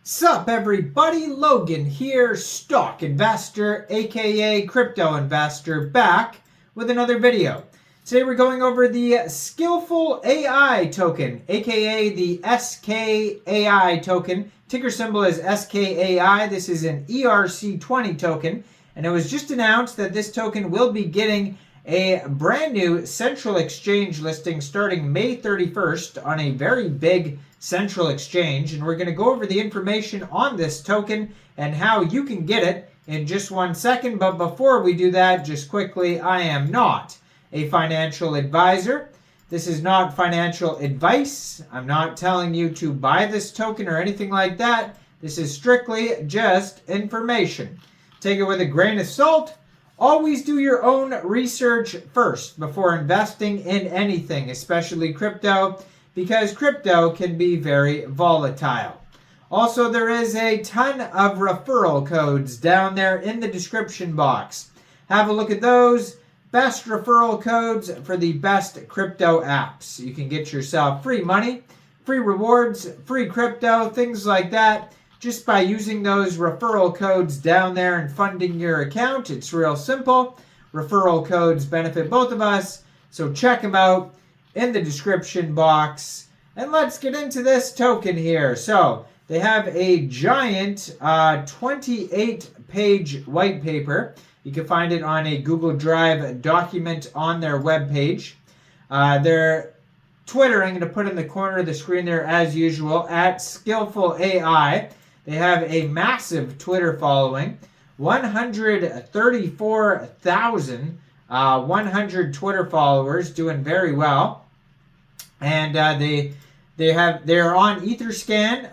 Sup everybody, Logan here, stock investor aka crypto investor, back with another video. Today we're going over the Skillful AI token, aka the Skai token. Ticker symbol is SKAI. This is an ERC20 token, and it was just announced that this token will be getting a brand new central exchange listing starting May 31st on a very big central exchange, and we're going to go over the information on this token and how you can get it in just 1 second. But before we do that, just quickly, I am not a financial advisor. This is not financial advice. I'm not telling you to buy this token or anything like that. This is strictly just information. Take it with a grain of salt. Always do your own research first before investing in anything, especially crypto, because crypto can be very volatile. Also, there is a ton of referral codes down there in the description box. Have a look at those. Best referral codes for the best crypto apps. You can get yourself free money, free rewards, free crypto, things like that, just by using those referral codes down there and funding your account. It's real simple. Referral codes benefit both of us, so check them out in the description box. And let's get into this token here. So they have a giant 28-page white paper. You can find it on a Google Drive document on their webpage. Their Twitter, I'm going to put in the corner of the screen there as usual, at Skillful AI. They have a massive Twitter following, 134,100 Twitter followers, doing very well. And they're on Etherscan.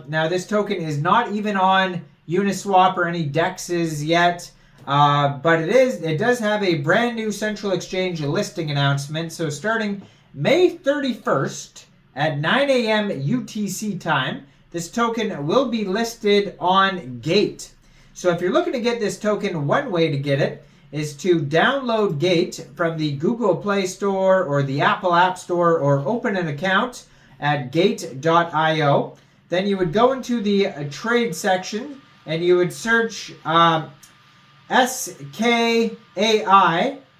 Now this token is not even on Uniswap or any DEXs yet, but it does have a brand new central exchange listing announcement. So starting May 31st at 9 a.m. UTC time, this token will be listed on Gate. So if you're looking to get this token, one way to get it is to download Gate from the Google Play Store or the Apple App Store, or open an account at gate.io. Then you would go into the trade section and you would search SKAI,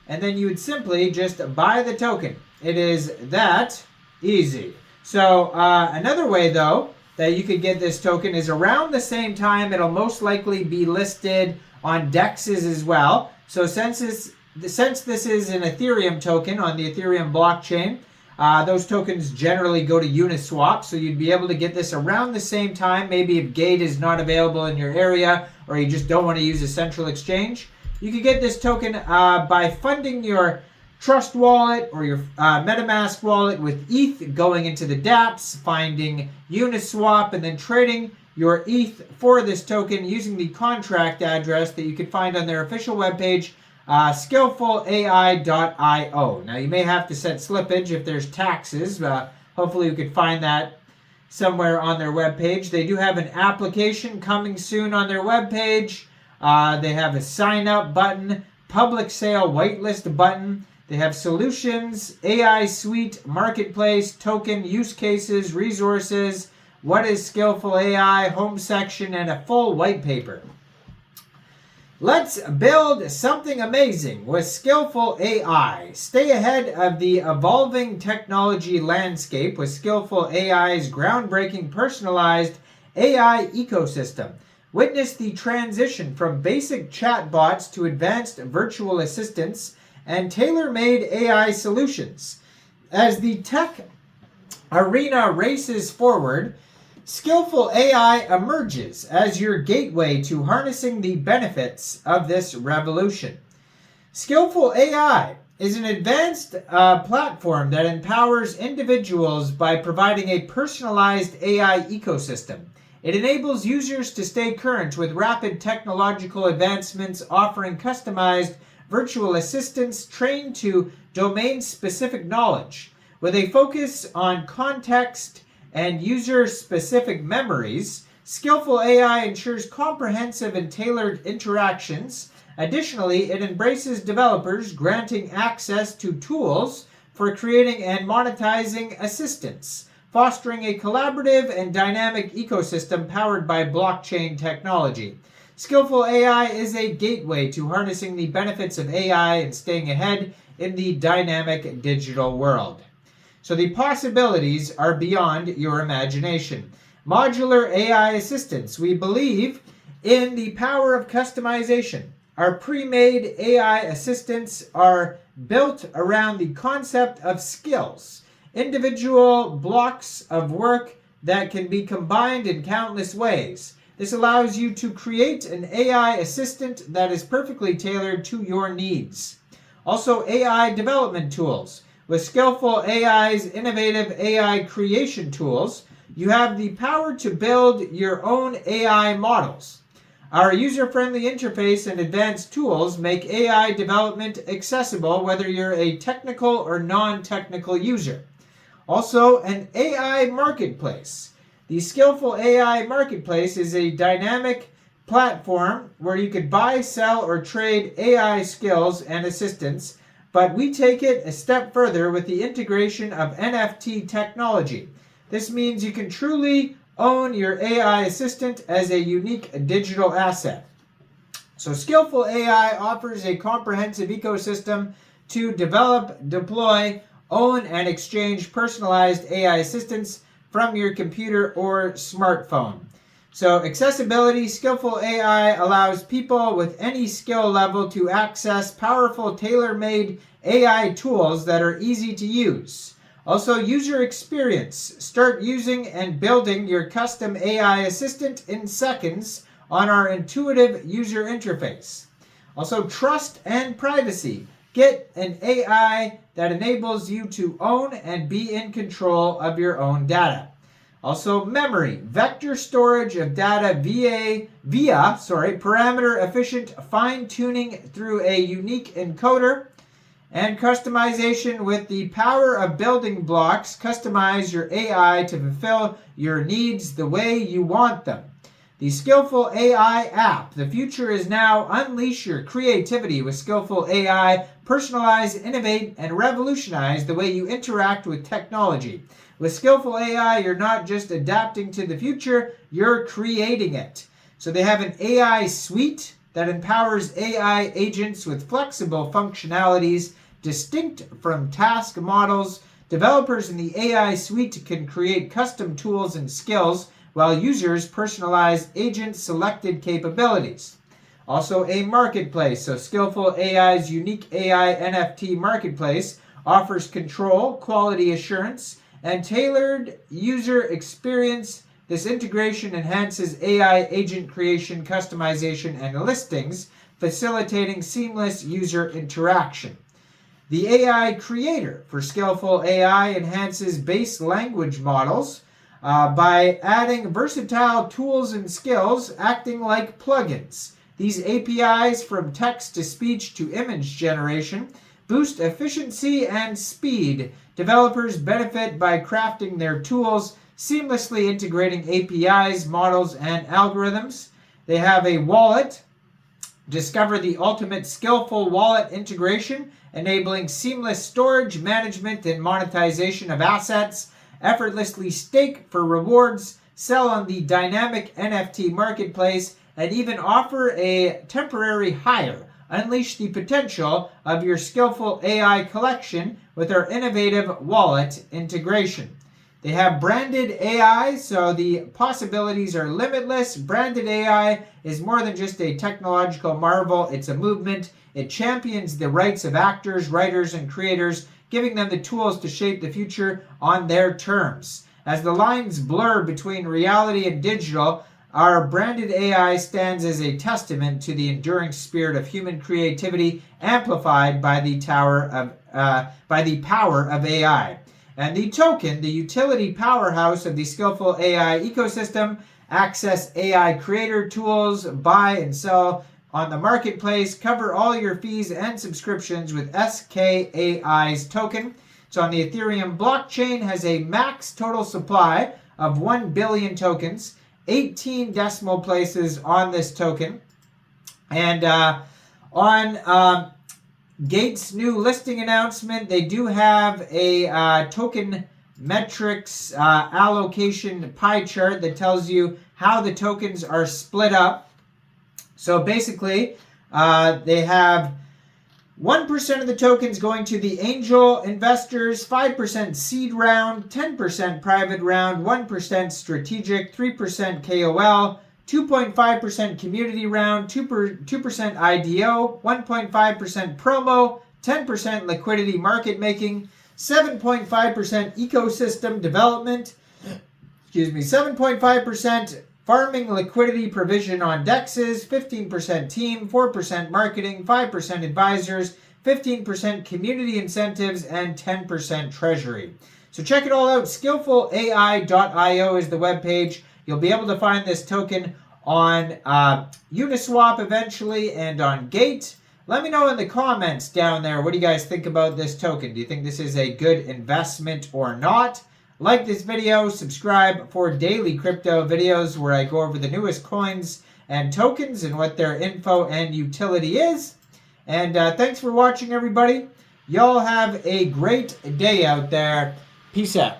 and then you would simply just buy the token. It is that easy. So another way though that you could get this token is around the same time. It'll most likely be listed on DEXs as well. So since this is an Ethereum token on the Ethereum blockchain, those tokens generally go to Uniswap. So you'd be able to get this around the same time. Maybe if Gate is not available in your area, or you just don't want to use a central exchange, you could get this token by funding your Trust wallet or your MetaMask wallet with ETH, going into the dApps, finding Uniswap, and then trading your ETH for this token using the contract address that you can find on their official webpage, skillfulai.io. Now you may have to set slippage if there's taxes. Hopefully you could find that somewhere on their webpage. They do have an application coming soon on their webpage. They have a sign up button, public sale whitelist button. They have solutions, AI suite, marketplace, token, use cases, resources, what is Skillful AI, home section, and a full white paper. Let's build something amazing with Skillful AI. Stay ahead of the evolving technology landscape with Skillful AI's groundbreaking personalized AI ecosystem. Witness the transition from basic chatbots to advanced virtual assistants and tailor-made AI solutions. As the tech arena races forward, Skillful AI emerges as your gateway to harnessing the benefits of this revolution. Skillful AI is an advanced platform that empowers individuals by providing a personalized AI ecosystem. It enables users to stay current with rapid technological advancements, offering customized virtual assistants trained to domain-specific knowledge. With a focus on context and user-specific memories, Skillful AI ensures comprehensive and tailored interactions. Additionally, it embraces developers, granting access to tools for creating and monetizing assistants, fostering a collaborative and dynamic ecosystem powered by blockchain technology. Skillful AI is a gateway to harnessing the benefits of AI and staying ahead in the dynamic digital world. So the possibilities are beyond your imagination. Modular AI assistants. We believe in the power of customization. Our pre-made AI assistants are built around the concept of skills, individual blocks of work that can be combined in countless ways. This allows you to create an AI assistant that is perfectly tailored to your needs. Also, AI development tools. With Skillful AI's innovative AI creation tools, you have the power to build your own AI models. Our user-friendly interface and advanced tools make AI development accessible whether you're a technical or non-technical user. Also, an AI marketplace. The Skillful AI Marketplace is a dynamic platform where you could buy, sell, or trade AI skills and assistants, but we take it a step further with the integration of NFT technology. This means you can truly own your AI assistant as a unique digital asset. So Skillful AI offers a comprehensive ecosystem to develop, deploy, own, and exchange personalized AI assistants from your computer or smartphone. So accessibility, Skillful AI allows people with any skill level to access powerful tailor-made AI tools that are easy to use. Also, user experience. Start using and building your custom AI assistant in seconds on our intuitive user interface. Also, trust and privacy. Get an AI that enables you to own and be in control of your own data. Also, memory, vector storage of data via parameter-efficient fine-tuning through a unique encoder, and customization with the power of building blocks. Customize your AI to fulfill your needs the way you want them. The Skillful AI app. The future is now. Unleash your creativity with Skillful AI. Personalize, innovate, and revolutionize the way you interact with technology. With Skillful AI, you're not just adapting to the future, you're creating it. So they have an AI suite that empowers AI agents with flexible functionalities distinct from task models. Developers in the AI suite can create custom tools and skills, while users personalize agent-selected capabilities. Also, a marketplace. So Skillful AI's unique AI NFT marketplace offers control, quality assurance, and tailored user experience. This integration enhances AI agent creation, customization, and listings, facilitating seamless user interaction. The AI creator for Skillful AI enhances base language models by adding versatile tools and skills acting like plugins. These APIs, from text to speech to image generation, boost efficiency and speed. Developers benefit by crafting their tools, seamlessly integrating APIs, models, and algorithms. They have a wallet. Discover the ultimate Skillful wallet integration, enabling seamless storage, management, and monetization of assets. Effortlessly stake for rewards, sell on the dynamic NFT marketplace, and even offer a temporary hire. Unleash the potential of your Skillful AI collection with our innovative wallet integration. They have branded AI, so the possibilities are limitless. Branded AI is more than just a technological marvel, it's a movement. It champions the rights of actors, writers, and creators, giving them the tools to shape the future on their terms. As the lines blur between reality and digital, our branded AI stands as a testament to the enduring spirit of human creativity, amplified by the power of AI. And the token, the utility powerhouse of the Skillful AI ecosystem. Access AI creator tools, buy and sell on the marketplace, cover all your fees and subscriptions with Skai's token. So on the Ethereum blockchain, has a max total supply of 1 billion tokens, 18 decimal places on this token. And on Gates' new listing announcement, they do have a Tokenomics metrics allocation pie chart that tells you how the tokens are split up. So basically, they have 1% of the tokens going to the angel investors, 5% seed round, 10% private round, 1% strategic, 3% KOL, 2.5% community round, 2% IDO, 1.5% promo, 10% liquidity market making, 7.5% ecosystem development, 7.5% farming liquidity provision on dexes, 15% team, 4% marketing, 5% advisors, 15% community incentives, and 10% treasury. So check it all out. Skillfulai.io is the webpage. You'll be able to find this token on Uniswap eventually and on Gate. Let me know in the comments down there, what do you guys think about this token? Do you think this is a good investment or not? Like this video, subscribe for daily crypto videos where I go over the newest coins and tokens and what their info and utility is. And thanks for watching, everybody. Y'all have a great day out there. Peace out.